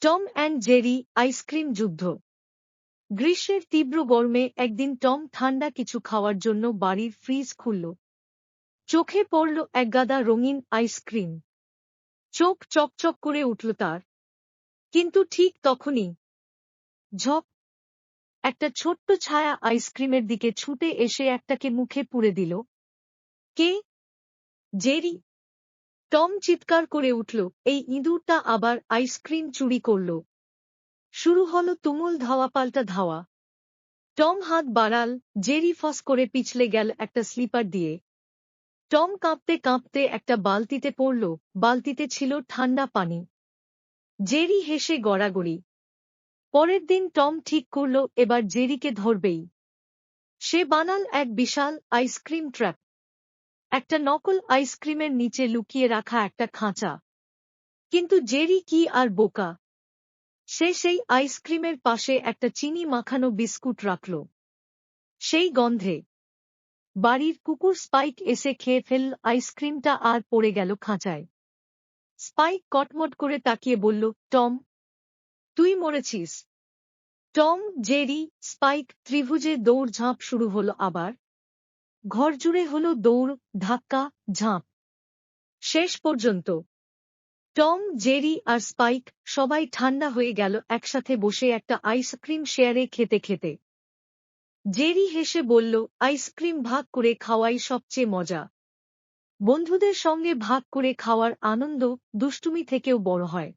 Tom and Jerry ice cream যুদ্ধ। গ্রীষ্মের তীব্র গরমে একদিন টম ঠান্ডা কিছু খাওয়ার জন্য বাড়ির ফ্রিজ খুলল। চোখে পড়ল একগাদা রঙিন আইসক্রিম। চোখ চকচক করে উঠল তার। কিন্তু ঠিক তখনই ঝপ, একটা ছোট্ট ছায়া আইসক্রিমের দিকে ছুটে এসে একটাকে মুখে পুরে দিল। কে? জেরি। টম চিৎকার করে উঠল, এই ইঁদুরটা আবার আইসক্রিম চুরি করল। শুরু হলো তুমুল ধাওয়াপাল্টা ধাওয়া। টম হাত বাড়াল, জেরি ফস করে পিছলে গেল একটা স্লিপার দিয়ে। টম কাঁপতে কাঁপতে একটা বালতিতে পড়ল, বালতিতে ছিল ঠান্ডা পানি। জেরি হেসে গড়াগড়ি। পরের দিন টম ঠিক করল এবার জেরিকে ধরবেই। সে বানাল এক বিশাল আইসক্রিম ট্র্যাপ, একটা নকল আইসক্রিমের নিচে লুকিয়ে রাখা একটা খাঁচা। কিন্তু জেরি কি আর বোকা, সে সেই আইসক্রিমের পাশে একটা চিনি মাখানো বিস্কুট রাখল। সেই গন্ধে বাড়ির কুকুর স্পাইক এসে খেয়ে ফেলল আইসক্রিমটা আর পড়ে গেল খাঁচায়। স্পাইক কটমট করে তাকিয়ে বলল, টম, তুই মরেছিস। টম, জেরি, স্পাইক ত্রিভুজে দৌড়ঝাঁপ শুরু হলো আবার। ঘর জুড়ে হলো দৌড়, ধাক্কা, ঝাঁপ। শেষ পর্যন্ত টম, জেরি আর স্পাইক সবাই ঠান্ডা হয়ে গেল একসাথে বসে একটা আইসক্রিম শেয়ারে খেতে খেতে। জেরি হেসে বলল, আইসক্রিম ভাগ করে খাওয়াই সবচেয়ে মজা। বন্ধুদের সঙ্গে ভাগ করে খাওয়ার আনন্দ দুষ্টুমি থেকেও বড় হয়।